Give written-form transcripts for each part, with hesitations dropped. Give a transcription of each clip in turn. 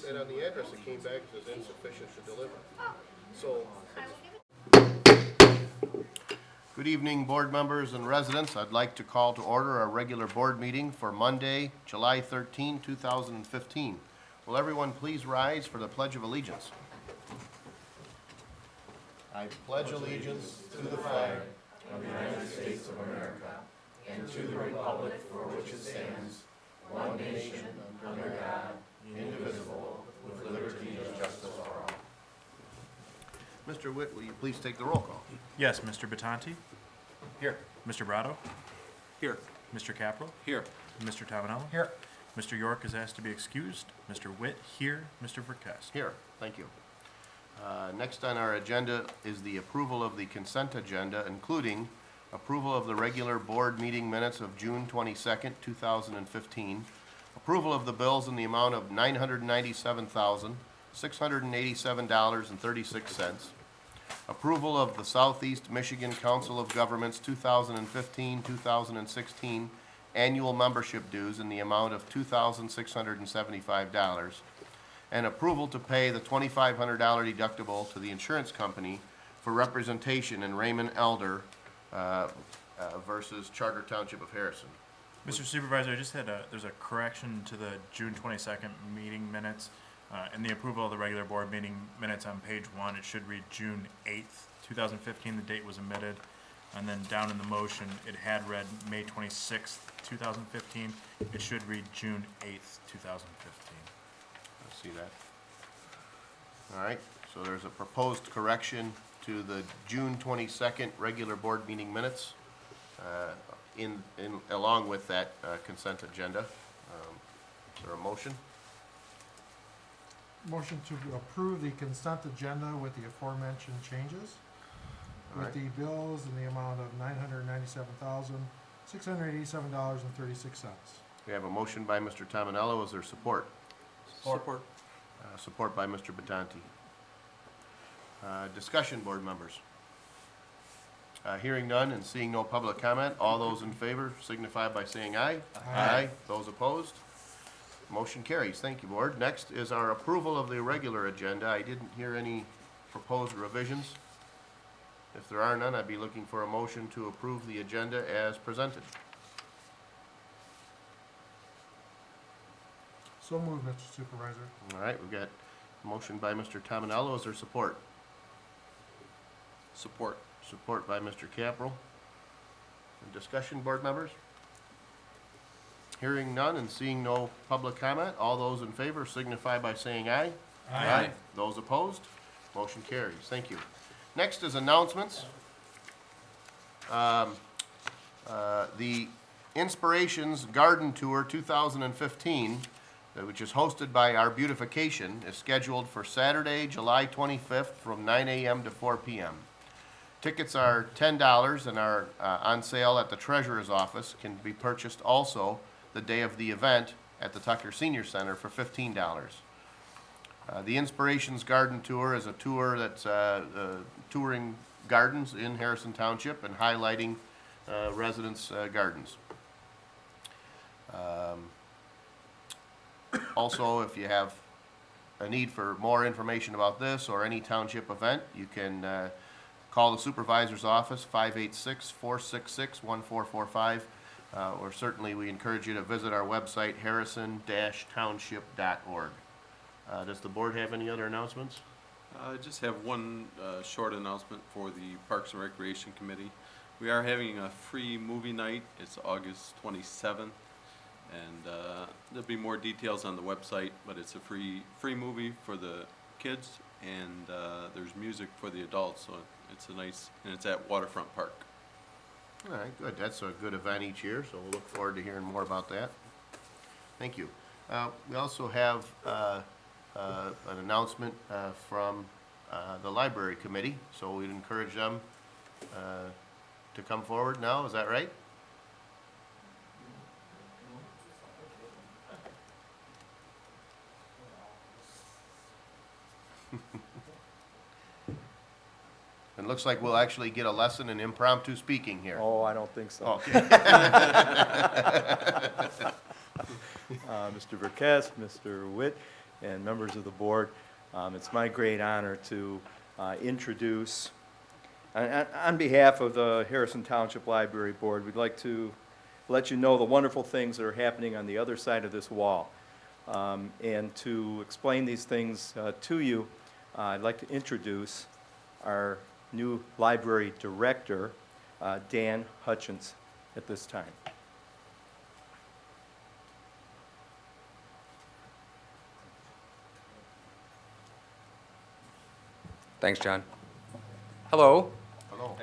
and on the address it came back as insufficient to deliver. So, good evening, board members and residents. I'd like to call to order our regular board meeting for Monday, July 13, 2015. Will everyone please rise for the Pledge of Allegiance? I pledge allegiance to the flag of the United States of America and to the republic for which it stands, one nation, under God, indivisible, with liberty and justice for all. Mr. Witt, will you please take the roll call? Yes, Mr. Batanti. Here. Mr. Brado. Here. Mr. Caprell. Here. Mr. Tavanello. Here. Mr. York is asked to be excused. Mr. Witt here. Mr. Verkest. Here. Thank you. Next on our agenda is the approval of the consent agenda, including approval of the regular board meeting minutes of June 22nd, 2015, approval of the bills in the amount of $997,687.36, approval of the Southeast Michigan Council of Governments 2015-2016 annual membership dues in the amount of $2,675, and approval to pay the $2,500 deductible to the insurance company for representation in Raymond Elder versus Charter Township of Harrison. Mr. Supervisor, I just had there's a correction to the June 22nd meeting minutes. In the approval of the regular board meeting minutes on page 1, it should read June 8th, 2015. The date was omitted. And then down in the motion, it had read May 26th, 2015. It should read June 8th, 2015. Let's see that. All right, so there's a proposed correction to the June 22nd regular board meeting minutes along with that consent agenda. Is there a motion? Motion to approve the consent agenda with the aforementioned changes, All with right. the bills in the amount of $997,687.36. We have a motion by Mr. Tominello. Is there support? Support. Support by Mr. Batanti. Discussion, board members. Hearing none and seeing no public comment, all those in favor signify by saying aye. Aye. Those opposed? Motion carries. Thank you, board. Next is our approval of the regular agenda. I didn't hear any proposed revisions. If there are none, I'd be looking for a motion to approve the agenda as presented. So moved, Mr. Supervisor. All right, we've got a motion by Mr. Tominello. Is there support? Support. Support by Mr. Caprell. Discussion, board members? Hearing none and seeing no public comment, all those in favor signify by saying aye. Aye. Those opposed? Motion carries. Thank you. Next is announcements. The Inspirations Garden Tour 2015, which is hosted by Our Beautification, is scheduled for Saturday, July 25th from 9 a.m. to 4 p.m. Tickets are $10 and are on sale at the treasurer's office, can be purchased also the day of the event at the Tucker Senior Center for $15. The Inspirations Garden Tour is a tour that's touring gardens in Harrison Township and highlighting residents' gardens. Also, if you have a need for more information about this or any township event, you can call the supervisor's office, 586-466-1445, or certainly we encourage you to visit our website, harrison-township.org. Does the board have any other announcements? I just have one short announcement for the Parks and Recreation Committee. We are having a free movie night. It's August 27th, and there'll be more details on the website, but it's a free movie for the kids, and there's music for the adults, so it's a nice, and it's at Waterfront Park. All right, good. That's a good event each year, so we'll look forward to hearing more about that. Thank you. We also have an announcement from the Library Committee, so we'd encourage them to come forward now. Is that right? It looks like we'll actually get a lesson in impromptu speaking here. Oh, I don't think so. Okay. Mr. Verkest, Mr. Witt, and members of the board. It's my great honor to introduce, on behalf of the Harrison Township Library Board, we'd like to let you know the wonderful things that are happening on the other side of this wall. And to explain these things to you, I'd like to introduce our new library director, Dan Hutchins, at this time. Thanks, John. Hello, Hello.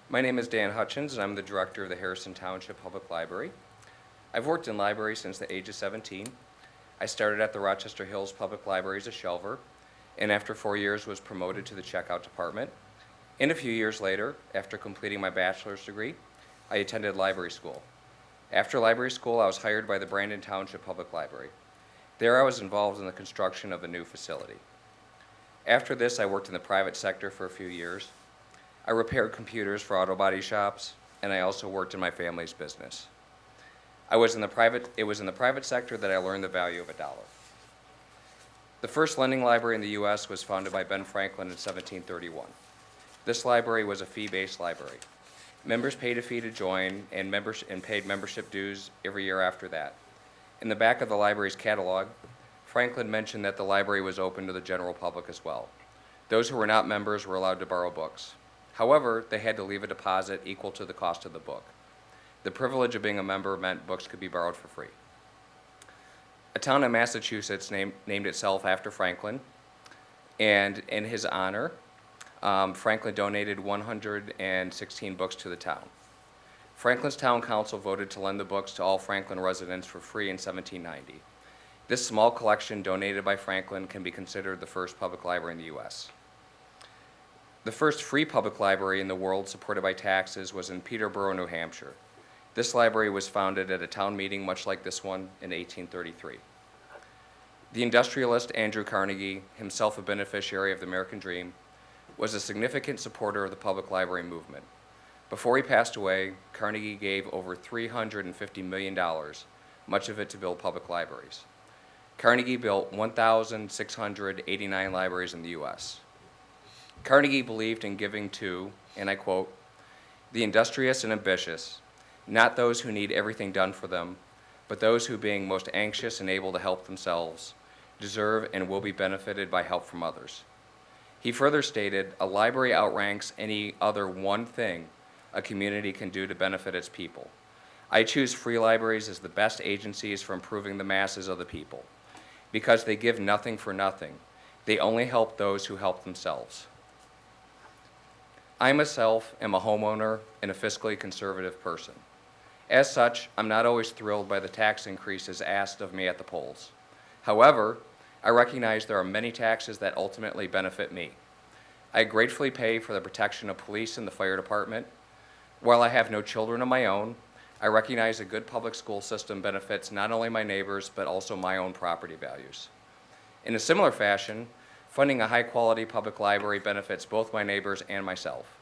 my name is Dan Hutchins, and I'm the director of the Harrison Township Public Library. I've worked in libraries since the age of 17. I started at the Rochester Hills Public Library as a shelver, and after 4 years was promoted to the checkout department. And a few years later, after completing my bachelor's degree, I attended library school. After library school, I was hired by the Brandon Township Public Library. There I was involved in the construction of a new facility. After this, I worked in the private sector for a few years. I repaired computers for auto body shops, and I also worked in my family's business. It was in the private sector that I learned the value of a dollar. The first lending library in the U.S. was founded by Ben Franklin in 1731. This library was a fee-based library. Members paid a fee to join and paid membership dues every year after that. In the back of the library's catalog, Franklin mentioned that the library was open to the general public as well. Those who were not members were allowed to borrow books. However, they had to leave a deposit equal to the cost of the book. The privilege of being a member meant books could be borrowed for free. A town in Massachusetts named itself after Franklin, and in his honor, Franklin donated 116 books to the town. Franklin's town council voted to lend the books to all Franklin residents for free in 1790. This small collection donated by Franklin can be considered the first public library in the U.S. The first free public library in the world supported by taxes was in Peterborough, New Hampshire. This library was founded at a town meeting much like this one in 1833. The industrialist Andrew Carnegie, himself a beneficiary of the American Dream, was a significant supporter of the public library movement. Before he passed away, Carnegie gave over $350 million, much of it to build public libraries. Carnegie built 1,689 libraries in the U.S. Carnegie believed in giving to, and I quote, the industrious and ambitious, not those who need everything done for them, but those who, being most anxious and able to help themselves, deserve and will be benefited by help from others. He further stated, a library outranks any other one thing a community can do to benefit its people. I choose free libraries as the best agencies for improving the masses of the people, because they give nothing for nothing. They only help those who help themselves. I myself am a homeowner and a fiscally conservative person. As such, I'm not always thrilled by the tax increases asked of me at the polls. However, I recognize there are many taxes that ultimately benefit me. I gratefully pay for the protection of police and the fire department. While I have no children of my own, I recognize a good public school system benefits not only my neighbors, but also my own property values. In a similar fashion, funding a high-quality public library benefits both my neighbors and myself.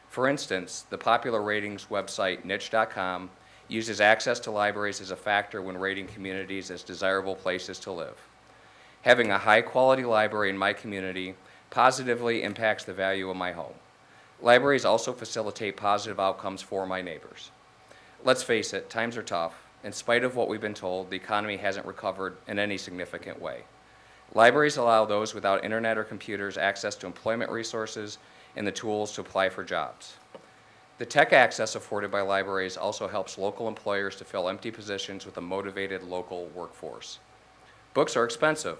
For instance, the popular ratings website niche.com uses access to libraries as a factor when rating communities as desirable places to live. Having a high-quality library in my community positively impacts the value of my home. Libraries also facilitate positive outcomes for my neighbors. Let's face it, times are tough. In spite of what we've been told, the economy hasn't recovered in any significant way. Libraries allow those without internet or computers access to employment resources and the tools to apply for jobs. The tech access afforded by libraries also helps local employers to fill empty positions with a motivated local workforce. Books are expensive.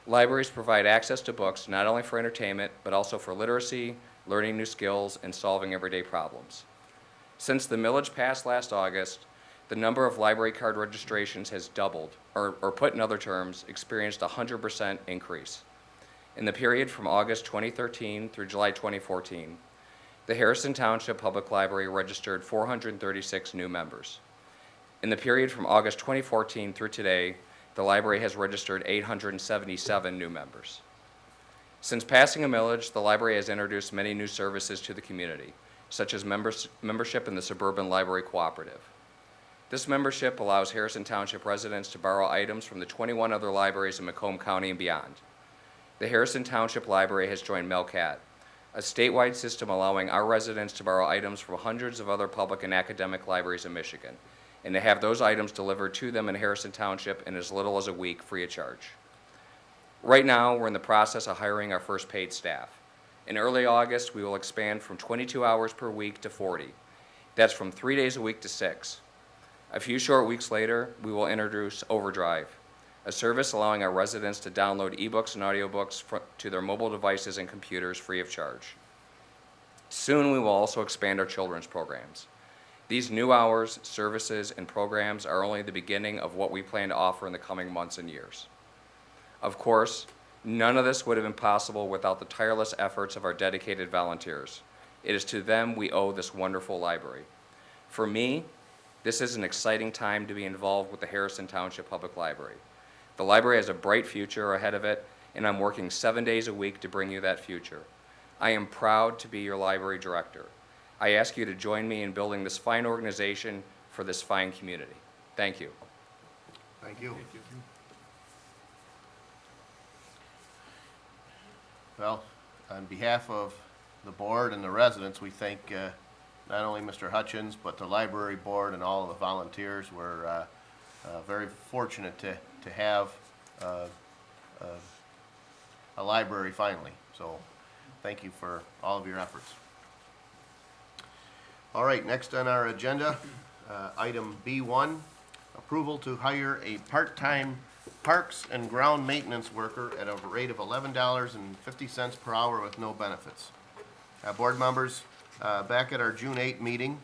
Libraries provide access to books not only for entertainment, but also for literacy, learning new skills, and solving everyday problems. Since the millage passed last August, the number of library card registrations has doubled, or put in other terms, experienced a 100% increase. In the period from August 2013 through July 2014, the Harrison Township Public Library registered 436 new members. In the period from August 2014 through today, the library has registered 877 new members. Since passing a millage, the library has introduced many new services to the community, such as membership in the Suburban Library Cooperative. This membership allows Harrison Township residents to borrow items from the 21 other libraries in Macomb County and beyond. The Harrison Township Library has joined Melcat, a statewide system allowing our residents to borrow items from hundreds of other public and academic libraries in Michigan, and to have those items delivered to them in Harrison Township in as little as a week free of charge. Right now, we're in the process of hiring our first paid staff. In early August, we will expand from 22 hours per week to 40. That's from 3 days a week to 6. A few short weeks later, we will introduce Overdrive, a service allowing our residents to download ebooks and audiobooks to their mobile devices and computers free of charge. Soon, we will also expand our children's programs. These new hours, services, and programs are only the beginning of what we plan to offer in the coming months and years. Of course, none of this would have been possible without the tireless efforts of our dedicated volunteers. It is to them we owe this wonderful library. For me, this is an exciting time to be involved with the Harrison Township Public Library. The library has a bright future ahead of it, and I'm working 7 days a week to bring you that future. I am proud to be your library director. I ask you to join me in building this fine organization for this fine community. Thank you. Thank you. Well, on behalf of the board and the residents, we thank not only Mr. Hutchins, but the library board and all of the volunteers. We're very fortunate to have a library finally. So thank you for all of your efforts. All right, next on our agenda, item B1, approval to hire a part-time parks and ground maintenance worker at a rate of $11.50 per hour with no benefits. Board members, back at our June 8 meeting,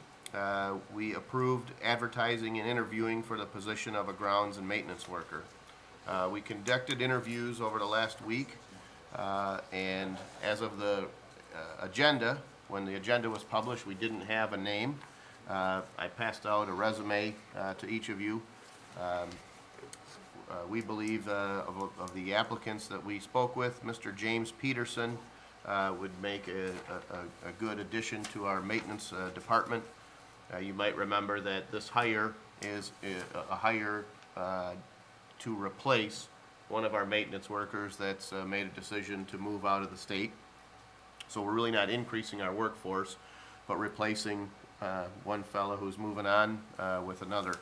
we approved advertising and interviewing for the position of a grounds and maintenance worker. We conducted interviews over the last week, and as of the agenda, when the agenda was published, we didn't have a name. I passed out a resume to each of you. We believe of the applicants that we spoke with, Mr. James Peterson would make a good addition to our maintenance department. You might remember that this hire is a hire to replace one of our maintenance workers that's made a decision to move out of the state. So we're really not increasing our workforce, but replacing one fellow who's moving on with another.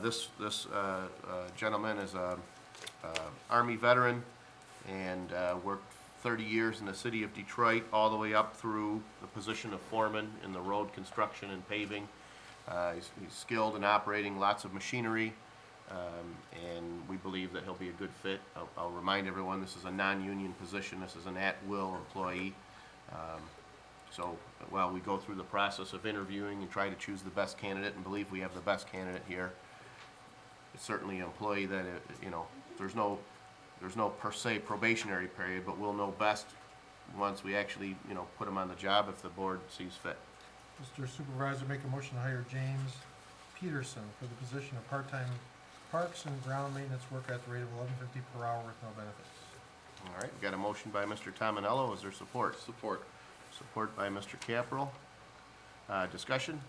This gentleman is a Army veteran and worked 30 years in the city of Detroit, all the way up through the position of foreman in the road construction and paving. He's skilled in operating lots of machinery, and we believe that he'll be a good fit. I'll remind everyone, this is a non-union position. This is an at-will employee. So while we go through the process of interviewing and try to choose the best candidate and believe we have the best candidate here, it's certainly an employee that, there's no per se probationary period, but we'll know best once we actually, put him on the job if the board sees fit. Mr. Supervisor, make a motion to hire James Peterson for the position of part-time parks and ground maintenance worker at the rate of $11.50 per hour with no benefits. All right, we've got a motion by Mr. Tominello. Is there support? Support. Support by Mr. Caprell. Discussion?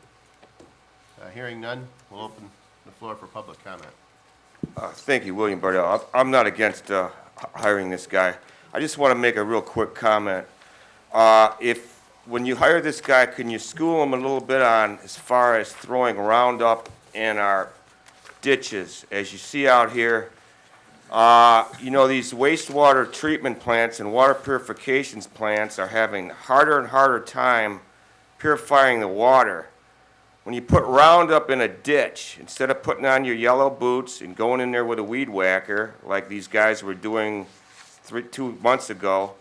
Hearing none, we'll open the floor for public comment. Thank you, William Bardell. I'm not against hiring this guy. I just want to make a real quick comment. When you hire this guy, can you school him a little bit on as far as throwing Roundup in our ditches? As you see out here, these wastewater treatment plants and water purification plants are having harder and harder time purifying the water. When you put Roundup in a ditch, instead of putting on your yellow boots and going in there with a weed whacker, like these guys were doing 2 months ago,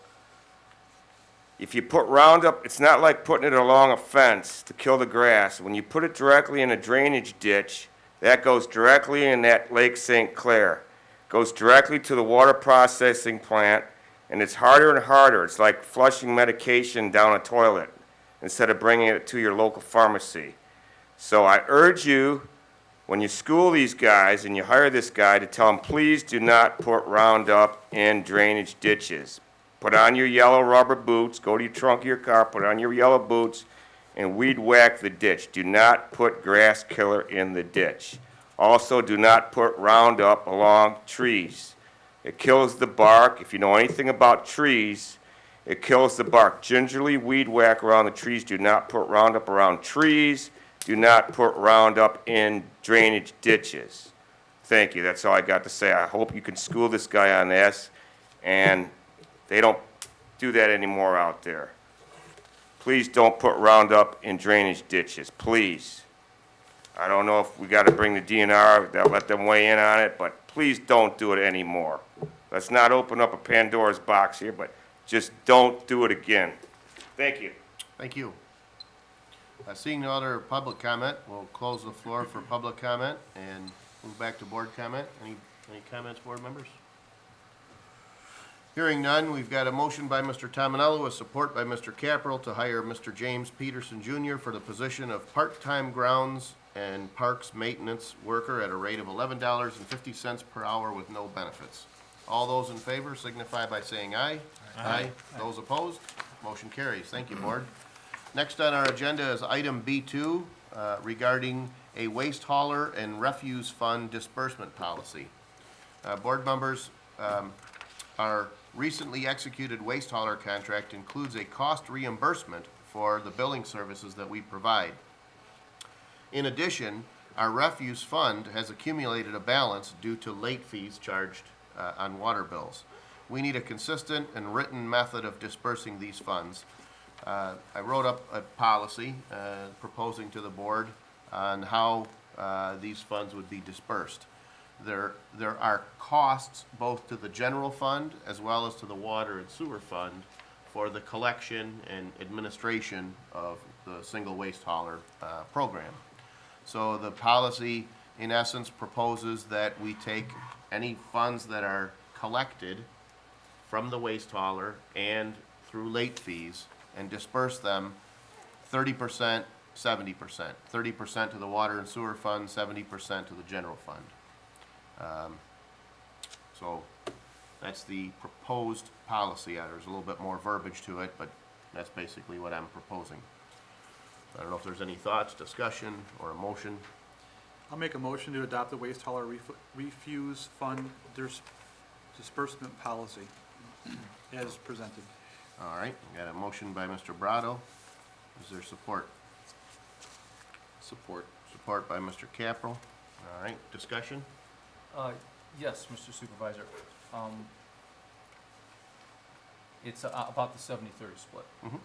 if you put Roundup, it's not like putting it along a fence to kill the grass. When you put it directly in a drainage ditch, that goes directly in that Lake St. Clair. Goes directly to the water processing plant, and it's harder and harder. It's like flushing medication down a toilet instead of bringing it to your local pharmacy. So I urge you, when you school these guys and you hire this guy, to tell them, please do not put Roundup in drainage ditches. Put on your yellow rubber boots, go to your trunk of your car, put on your yellow boots, and weed whack the ditch. Do not put grass killer in the ditch. Also, do not put Roundup along trees. It kills the bark. If you know anything about trees, it kills the bark. Gingerly weed whack around the trees. Do not put Roundup around trees. Do not put Roundup in drainage ditches. Thank you. That's all I got to say. I hope you can school this guy on this, and they don't do that anymore out there. Please don't put Roundup in drainage ditches, please. I don't know if we gotta bring the DNR, they'll let them weigh in on it, but please don't do it anymore. Let's not open up a Pandora's box here, but just don't do it again. Thank you. Thank you. Seeing no other public comment, we'll close the floor for public comment and move back to board comment. Any comments, board members? Hearing none, we've got a motion by Mr. Tominello with support by Mr. Caproll to hire Mr. James Peterson Jr. for the position of part-time grounds and parks maintenance worker at a rate of $11.50 per hour with no benefits. All those in favor signify by saying aye. Aye. Those opposed? Motion carries. Thank you, board. Next on our agenda is item B2 regarding a waste hauler and refuse fund disbursement policy. Board members, our recently executed waste hauler contract includes a cost reimbursement for the billing services that we provide. In addition, our refuse fund has accumulated a balance due to late fees charged on water bills. We need a consistent and written method of dispersing these funds. I wrote up a policy proposing to the board on how these funds would be dispersed. There are costs both to the general fund as well as to the water and sewer fund for the collection and administration of the single waste hauler program. So the policy, in essence, proposes that we take any funds that are collected from the waste hauler and through late fees and disperse them 30%, 70%. 30% to the water and sewer fund, 70% to the general fund. So that's the proposed policy. There's a little bit more verbiage to it, but that's basically what I'm proposing. I don't know if there's any thoughts, discussion, or a motion. I'll make a motion to adopt the waste hauler refuse fund disbursement policy as presented. All right, got a motion by Mr. Brado. Is there support? Support. Support by Mr. Caproll. All right, discussion? Yes, Mr. Supervisor. It's about the 70-30 split. Mhm.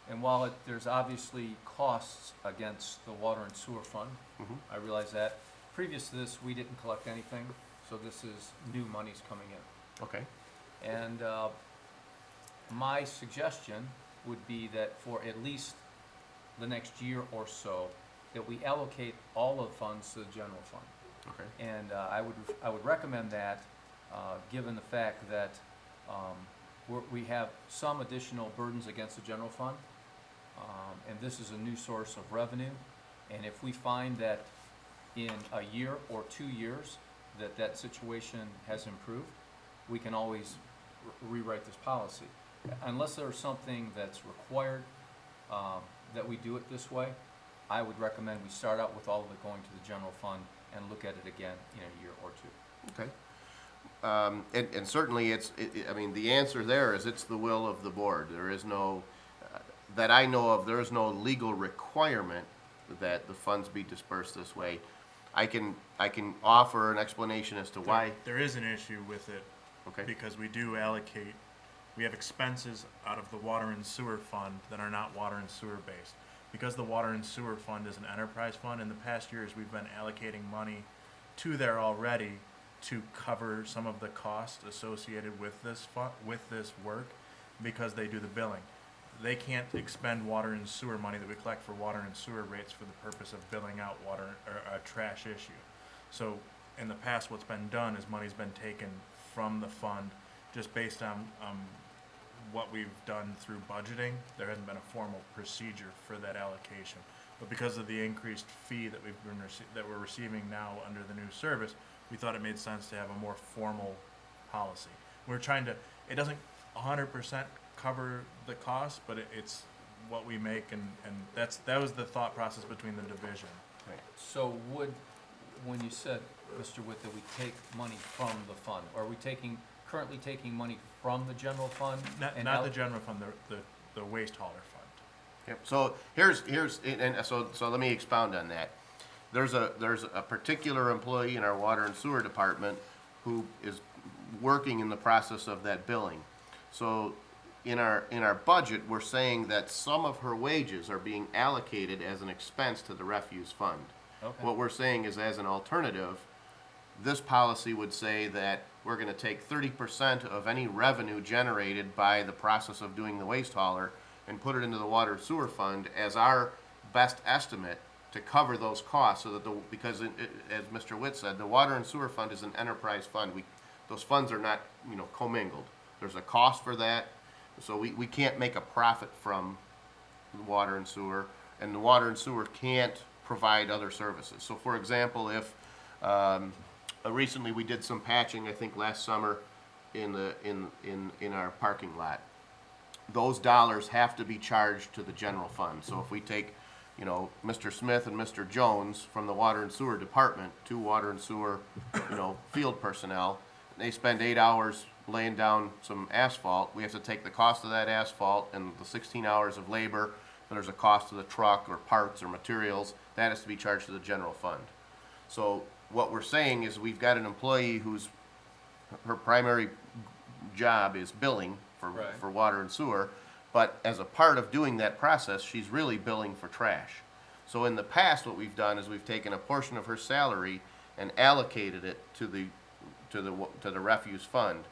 And while there's obviously costs against the water and sewer fund, Mhm. I realize that. Previous to this, we didn't collect anything, so this is new monies coming in. Okay. And my suggestion would be that for at least the next year or so, that we allocate all of the funds to the general fund. Okay. And I would recommend that, given the fact that we have some additional burdens against the general fund, and this is a new source of revenue. And if we find that in a year or 2 years that situation has improved, we can always rewrite this policy. Unless there's something that's required that we do it this way, I would recommend we start out with all of it going to the general fund and look at it again in a year or two. Okay. And certainly I mean, the answer there is it's the will of the board. There is no, that I know of, there is no legal requirement that the funds be dispersed this way. I can offer an explanation as to why. There is an issue with it. Okay. Because we do allocate, we have expenses out of the water and sewer fund that are not water and sewer based. Because the water and sewer fund is an enterprise fund, in the past years, we've been allocating money to there already to cover some of the costs associated with this work, because they do the billing. They can't expend water and sewer money that we collect for water and sewer rates for the purpose of billing out water or a trash issue. So in the past, what's been done is money's been taken from the fund just based on what we've done through budgeting. There hasn't been a formal procedure for that allocation. But because of the increased fee that we're receiving now under the new service, we thought it made sense to have a more formal policy. We're trying to, it doesn't 100% cover the cost, but what we make, and that was the thought process between the division. So when you said, Mr. Witt, that we take money from the fund, are we currently taking money from the general fund? and Not the out- general fund, the waste hauler fund. Yep, so so let me expound on that. There's a particular employee in our water and sewer department who is working in the process of that billing. So in our budget, we're saying that some of her wages are being allocated as an expense to the refuse fund. Okay. What we're saying is, as an alternative, this policy would say that we're gonna take 30% of any revenue generated by the process of doing the waste hauler and put it into the water and sewer fund as our best estimate to cover those costs, so that because as Mr. Witt said, the water and sewer fund is an enterprise fund. Those funds are not, commingled. There's a cost for that, so we can't make a profit from the water and sewer, and the water and sewer can't provide other services. So for example, if, recently we did some patching, I think last summer, in our parking lot. Those dollars have to be charged to the general fund. So if we take, Mr. Smith and Mr. Jones from the water and sewer department, two water and sewer, field personnel, they spend 8 hours laying down some asphalt, we have to take the cost of that asphalt and the 16 hours of labor, and there's a cost to the truck or parts or materials, that has to be charged to the general fund. So what we're saying is, we've got an employee whose, her primary job is billing Right. for water and sewer, but as a part of doing that process, she's really billing for trash. So in the past, what we've done is we've taken a portion of her salary and allocated it to the refuse fund.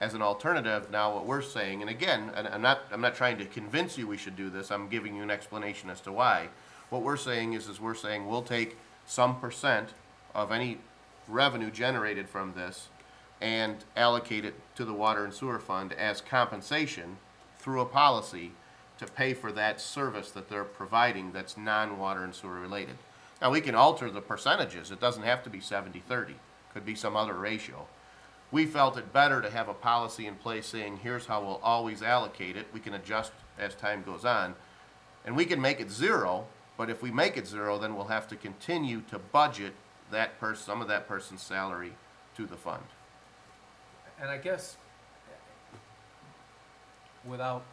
As an alternative, now what we're saying, and again, and I'm not trying to convince you we should do this, I'm giving you an explanation as to why. What we're saying is we're saying we'll take some percent of any revenue generated from this and allocate it to the water and sewer fund as compensation through a policy to pay for that service that they're providing that's non-water and sewer related. Now, we can alter the percentages. It doesn't have to be 70-30. Could be some other ratio. We felt it better to have a policy in place saying, here's how we'll always allocate it. We can adjust as time goes on. And we can make it zero, but if we make it zero, then we'll have to continue to budget some of that person's salary to the fund. And I guess, without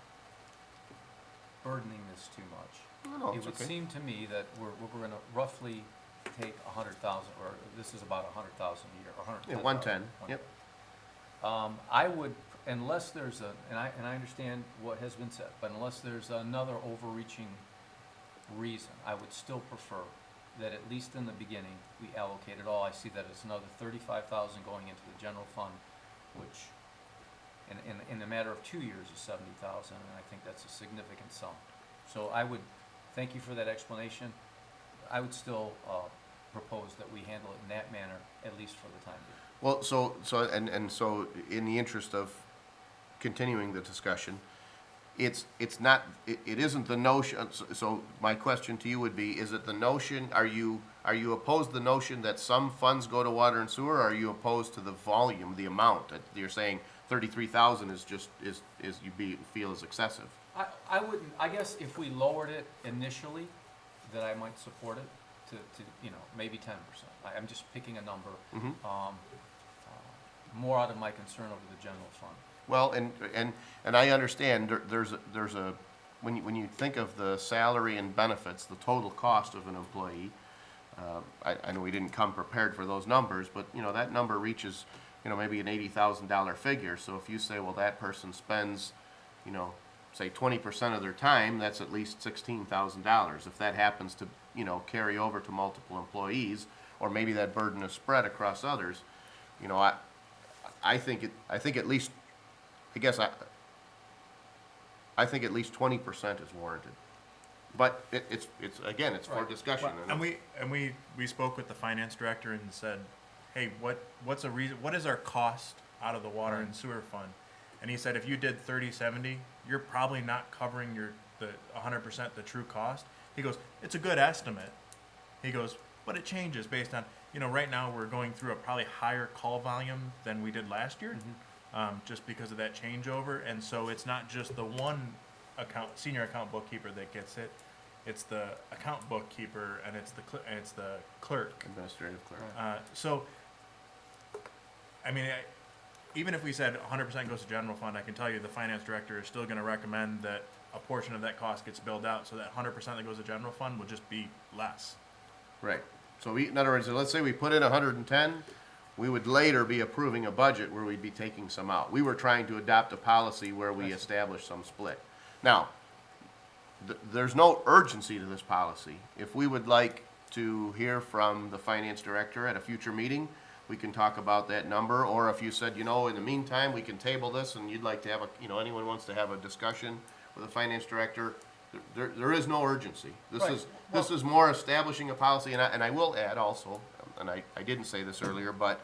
burdening this too much, No, it it's would okay. seem to me that we're gonna roughly take 100,000, or this is about 100,000 a year, or 110,000. Yeah, 110, yep. I would, unless there's and I understand what has been said, but unless there's another overreaching reason, I would still prefer that at least in the beginning, we allocate it all. I see that as another 35,000 going into the general fund, which in a matter of 2 years is 70,000, and I think that's a significant sum. So I would, thank you for that explanation. I would still propose that we handle it in that manner, at least for the time being. Well, so in the interest of continuing the discussion, it isn't the notion, so my question to you would be, is it the notion, are you opposed to the notion that some funds go to water and sewer, or are you opposed to the volume, the amount? That you're saying 33,000 is feel is excessive? I wouldn't, I guess if we lowered it initially, that I might support it to maybe 10%. I'm just picking a number. Mhm. More out of my concern over the general fund. Well, and I understand, there's a, when you think of the salary and benefits, the total cost of an employee, I know we didn't come prepared for those numbers, but, that number reaches, maybe an $80,000 figure. So if you say, well, that person spends, say 20% of their time, that's at least $16,000. If that happens to, carry over to multiple employees, or maybe that burden is spread across others, I think at least, I think at least 20% is warranted. But it's again, it's for Right. discussion. And we spoke with the finance director and said, hey, what's a reason, what is our cost out of the water and sewer fund? And he said, if you did 30/70, you're probably not covering the 100% the true cost. He goes, it's a good estimate. He goes, but it changes based on, right now we're going through a probably higher call volume than we did last year, just because of that changeover. And so it's not just the one senior account bookkeeper that gets it. It's the account bookkeeper and it's the clerk. Administrative clerk. So, I mean, even if we said 100% goes to general fund, I can tell you the finance director is still going to recommend that a portion of that cost gets billed out, so that 100% that goes to general fund will just be less. Right. So in other words, let's say we put in 110, we would later be approving a budget where we'd be taking some out. We were trying to adopt a policy where we establish some split. Now, there's no urgency to this policy. If we would like to hear from the finance director at a future meeting, we can talk about that number, or if you said, in the meantime, we can table this and you'd like to have anyone wants to have a discussion with the finance director, there is no urgency. This is more establishing a policy, and I will add also, and I didn't say this earlier, but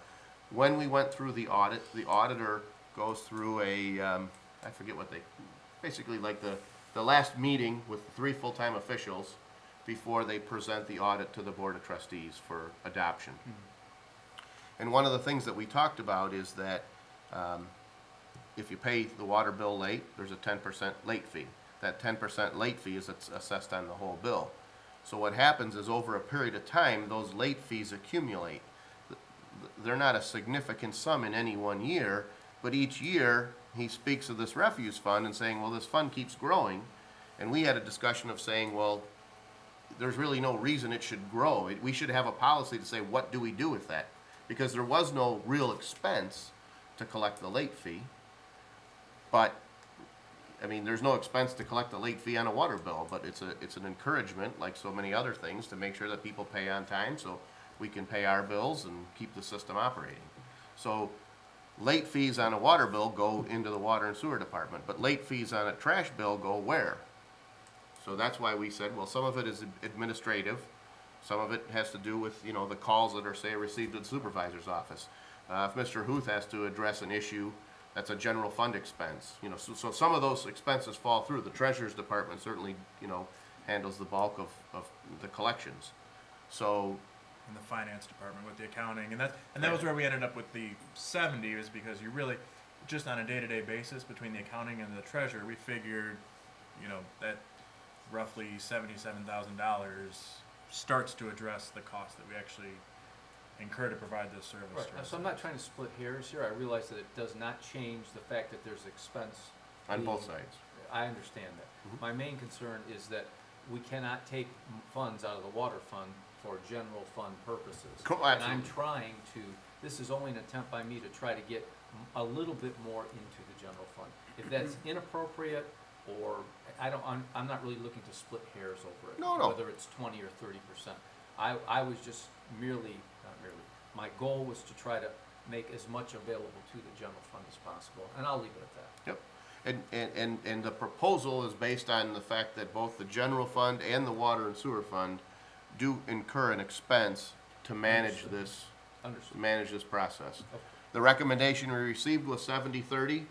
when we went through the audit, the auditor goes through I forget what basically like the last meeting with 3 full-time officials before they present the audit to the Board of Trustees for adoption. And one of the things that we talked about is that if you pay the water bill late, there's a 10% late fee. That 10% late fee is assessed on the whole bill. So what happens is over a period of time, those late fees accumulate. They're not a significant sum in any one year, but each year he speaks of this refuse fund and saying, well, this fund keeps growing. And we had a discussion of saying, well, there's really no reason it should grow. We should have a policy to say, what do we do with that? Because there was no real expense to collect the late fee. But, I mean, there's no expense to collect the late fee on a water bill, but it's an encouragement, like so many other things, to make sure that people pay on time so we can pay our bills and keep the system operating. So late fees on a water bill go into the water and sewer department, but late fees on a trash bill go where? So that's why we said, well, some of it is administrative. Some of it has to do with, the calls that are, say, received at the supervisor's office. If Mr. Huth has to address an issue, that's a general fund expense. So some of those expenses fall through. The treasurer's department certainly, handles the bulk of the collections. So, In the finance department with the accounting, and that was where we ended up with the 70, is because you really, just on a day-to-day basis between the accounting and the treasurer, we figured, that roughly $77,000 starts to address the cost that we actually incur to provide this service. Right, to our so I'm not trying to split hairs here, I realize that it does not change the fact that there's expense. on both being- sides. I understand that. My main concern is that we cannot take funds out of the water fund for general fund purposes. And I'm Absolutely. trying to, this is only an attempt by me to try to get a little bit more into the general fund. If that's inappropriate, or, I'm not really looking to split hairs over it. No. Whether it's 20 or 30%. I was just my goal was to try to make as much available to the general fund as possible, and I'll leave it at that. Yep. And the proposal is based on the fact that both the general fund and the water and sewer fund do incur an expense to manage Understood. this process. Okay. The recommendation we received was 70-30.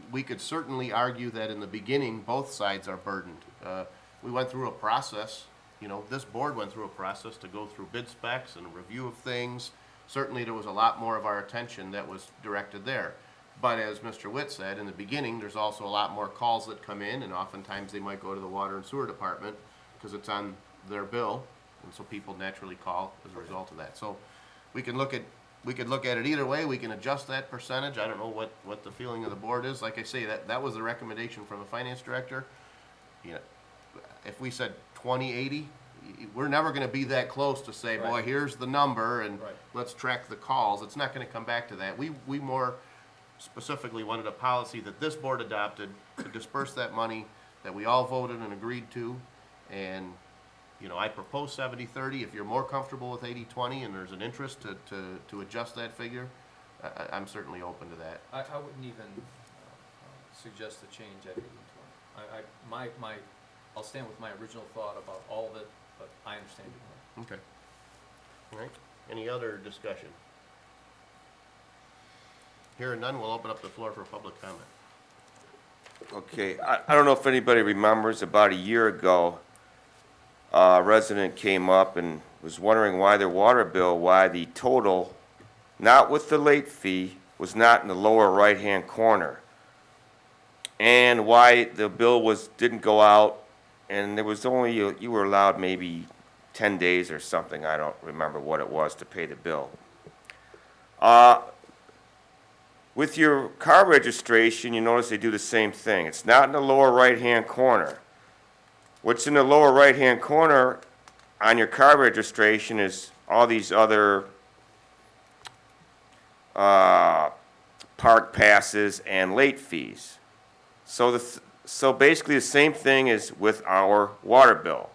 We could certainly argue that in the beginning, both sides are burdened. We went through a process, this board went through a process to go through bid specs and review of things. Certainly, there was a lot more of our attention that was directed there. But as Mr. Witt said, in the beginning, there's also a lot more calls that come in, and oftentimes they might go to the water and sewer department because it's on their bill, and so people naturally call as a result of that. So we can look at it either way. We can adjust that percentage. I don't know what the feeling of the board is. Like I say, that was the recommendation from the finance director. If we said 20-80, we're never gonna be that close to say, boy, Right. here's the number and Right. let's track the calls. It's not gonna come back to that. We more specifically wanted a policy that this board adopted to disperse that money that we all voted and agreed to. And, I propose 70-30. If you're more comfortable with 80-20 and there's an interest to adjust that figure, I'm certainly open to that. I wouldn't even suggest a change at 80-20. I'll stand with my original thought about all of it, but I understand your point. Okay. All right. Any other discussion? Hearing none, we'll open up the floor for public comment. Okay, I don't know if anybody remembers, about a year ago, a resident came up and was wondering why the total, not with the late fee, was not in the lower right-hand corner. and why the bill didn't go out, and there was only, you were allowed maybe 10 days or something, I don't remember what it was, to pay the bill. With your car registration, you notice they do the same thing. It's not in the lower right-hand corner. What's in the lower right-hand corner on your car registration is all these other park passes and late fees. So basically the same thing is with our water bill.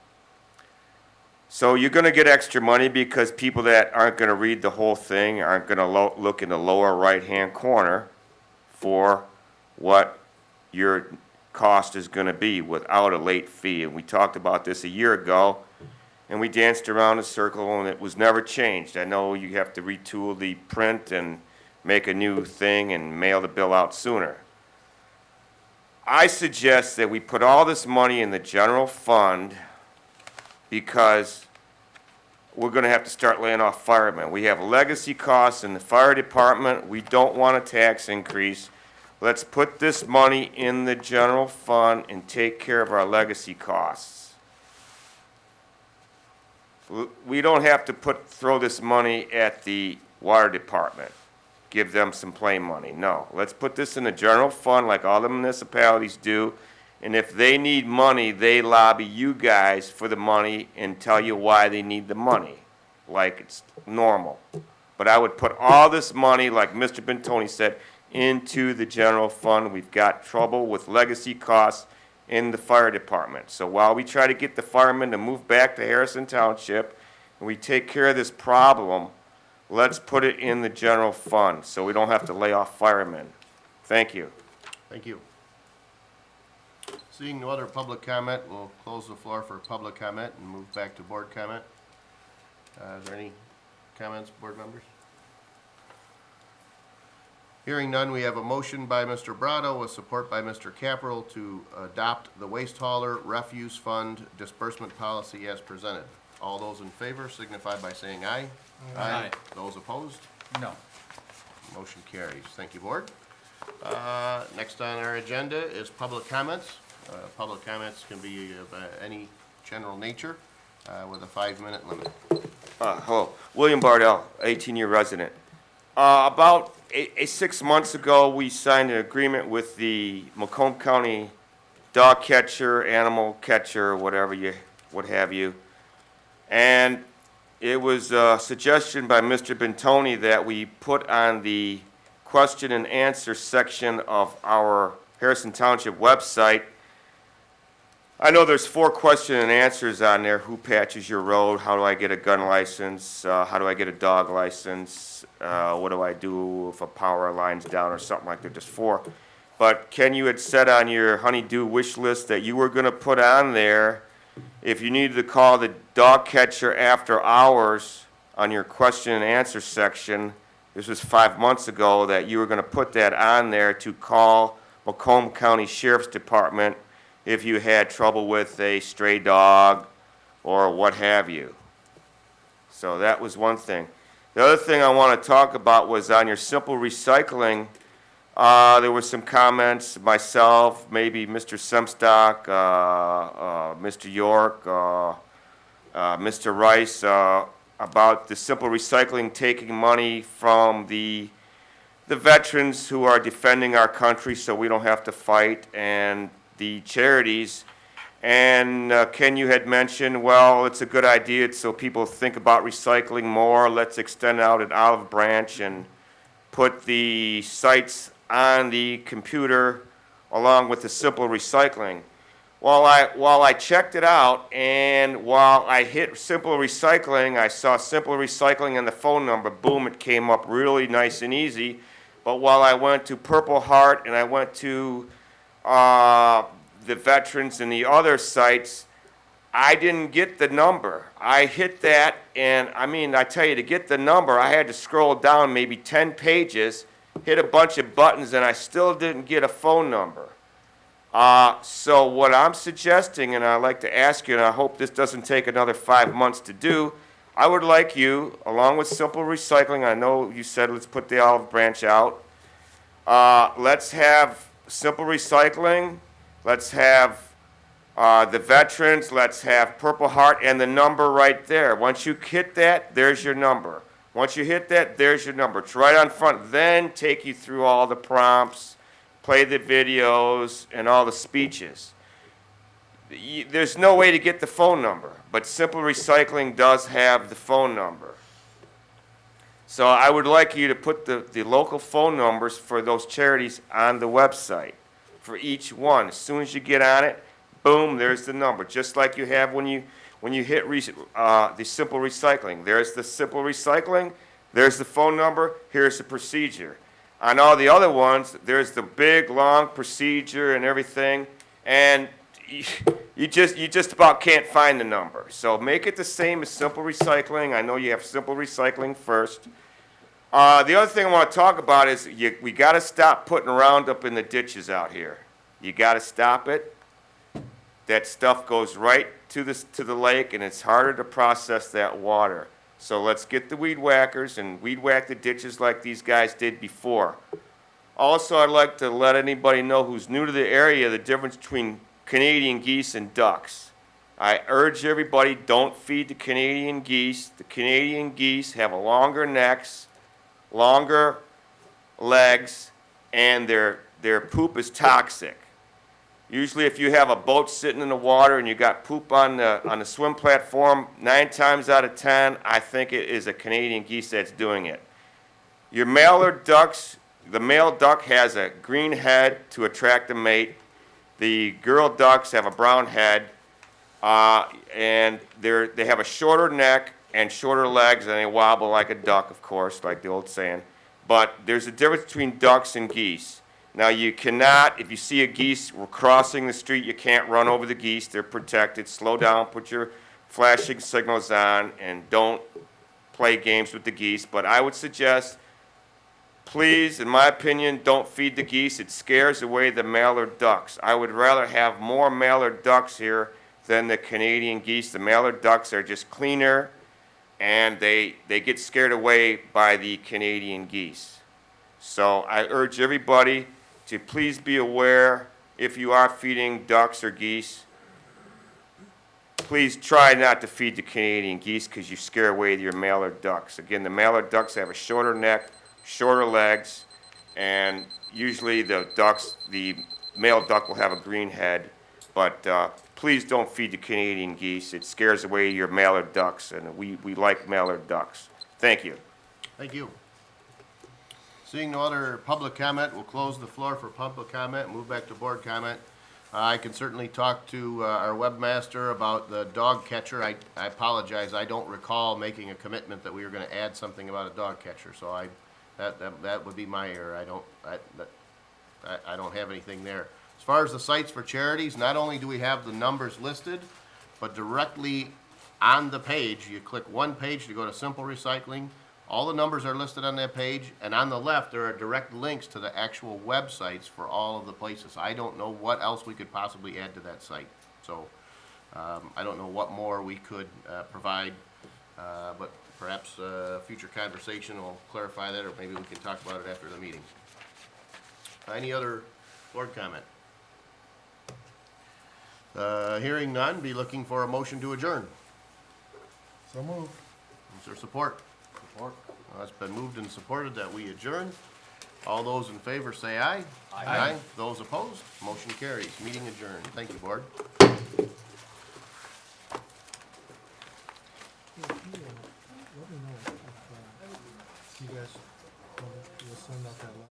So you're going to get extra money because people that aren't going to read the whole thing aren't going to look in the lower right-hand corner for what your cost is going to be without a late fee. And we talked about this a year ago, and we danced around a circle, and it was never changed. I know you have to retool the print and make a new thing and mail the bill out sooner. I suggest that we put all this money in the general fund because we're going to have to start laying off firemen. We have legacy costs in the fire department. We don't want a tax increase. Let's put this money in the general fund and take care of our legacy costs. We don't have to throw this money at the water department, give them some play money. No, let's put this in the general fund like all the municipalities do. And if they need money, they lobby you guys for the money and tell you why they need the money, like it's normal. But I would put all this money, like Mr. Bentoni said, into the general fund. We've got trouble with legacy costs in the fire department. So while we try to get the firemen to move back to Harrison Township and we take care of this problem, let's put it in the general fund so we don't have to lay off firemen. Thank you. Thank you. Seeing no other public comment, we'll close the floor for public comment and move back to board comment. Is there any comments, board members? Hearing none, we have a motion by Mr. Brado with support by Mr. Caproll to adopt the waste hauler refuse fund disbursement policy as presented. All those in favor signify by saying aye. Aye. Those opposed? No. Motion carries. Thank you, board. Next on our agenda is public comments. Public comments can be of any general nature with a 5-minute limit. Hello, William Bardell, 18-year resident. About 6 months ago, we signed an agreement with the Macomb County dog catcher, animal catcher, what have you. And it was a suggestion by Mr. Bentoni that we put on the question and answer section of our Harrison Township website. I know there's 4 question and answers on there. Who patches your road? How do I get a gun license? How do I get a dog license? What do I do if a power line's down or something like that? Just 4. But Ken, you had said on your honeydew wish list that you were going to put on there if you needed to call the dog catcher after hours on your question and answer section. This was 5 months ago that you were going to put that on there to call Macomb County Sheriff's Department if you had trouble with a stray dog or what have you. So that was one thing. The other thing I want to talk about was on your simple recycling. There were some comments, myself, maybe Mr. Semstock, Mr. York, Mr. Rice, about the simple recycling taking money from the veterans who are defending our country so we don't have to fight, and the charities. And Ken, you had mentioned, well, it's a good idea so people think about recycling more. Let's extend out an olive branch and put the sites on the computer along with the simple recycling. While I checked it out, and while I hit simple recycling, I saw simple recycling and the phone number, boom, it came up really nice and easy. But while I went to Purple Heart and I went to the veterans and the other sites, I didn't get the number. I hit that, and I tell you, to get the number, I had to scroll down maybe 10 pages, hit a bunch of buttons, and I still didn't get a phone number. So what I'm suggesting, and I'd like to ask you, and I hope this doesn't take another 5 months to do, I would like you, along with simple recycling, I know you said let's put the olive branch out, let's have Simple Recycling, let's have the veterans, let's have Purple Heart, and the number right there. Once you hit that, there's your number. Once you hit that, there's your number. It's right on front. Then take you through all the prompts, play the videos, and all the speeches. There's no way to get the phone number, but Simple Recycling does have the phone number. So I would like you to put the local phone numbers for those charities on the website for each one. As soon as you get on it, boom, there's the number. Just like you have when you hit the Simple Recycling. There's the Simple Recycling, there's the phone number, here's the procedure. On all the other ones, there's the big, long procedure and everything, and you just about can't find the number. So make it the same as Simple Recycling. I know you have Simple Recycling first. The other thing I want to talk about is we got to stop putting Roundup in the ditches out here. You got to stop it. That stuff goes right to the lake, and it's harder to process that water. So let's get the weed whackers and weed whack the ditches like these guys did before. Also, I'd like to let anybody know who's new to the area the difference between Canadian geese and ducks. I urge everybody, don't feed the Canadian geese. The Canadian geese have longer necks, longer legs, and their poop is toxic. Usually if you have a boat sitting in the water and you got poop on the swim platform, 9 times out of 10, I think it is a Canadian geese that's doing it. Your mallard ducks, the male duck has a green head to attract a mate. The girl ducks have a brown head, and they have a shorter neck and shorter legs, and they wobble like a duck, of course, like the old saying. But there's a difference between ducks and geese. Now, you cannot, if you see a geese crossing the street, you can't run over the geese. They're protected. Slow down, put your flashing signals on, and don't play games with the geese. But I would suggest, please, in my opinion, don't feed the geese. It scares away the mallard ducks. I would rather have more mallard ducks here than the Canadian geese. The mallard ducks are just cleaner, and they get scared away by the Canadian geese. So I urge everybody to please be aware, if you are feeding ducks or geese, please try not to feed the Canadian geese because you scare away your mallard ducks. Again, the mallard ducks have a shorter neck, shorter legs, and usually the male duck will have a green head, but please don't feed the Canadian geese. It scares away your mallard ducks, and we like mallard ducks. Thank you. Thank you. Seeing no other public comment, we'll close the floor for public comment, move back to board comment. I can certainly talk to our webmaster about the dog catcher. I apologize, I don't recall making a commitment that we were gonna add something about a dog catcher, so that would be my error. I don't have anything there. As far as the sites for charities, not only do we have the numbers listed, but directly on the page, you click one page to go to Simple Recycling. All the numbers are listed on that page, and on the left, there are direct links to the actual websites for all of the places. I don't know what else we could possibly add to that site. So I don't know what more we could provide, but perhaps a future conversation will clarify that, or maybe we can talk about it after the meeting. Any other board comment? Hearing none, be looking for a motion to adjourn. So moved. Is there support? Support. It's been moved and supported that we adjourn. All those in favor say aye. Aye. Those opposed, motion carries. Meeting adjourned. Thank you, board.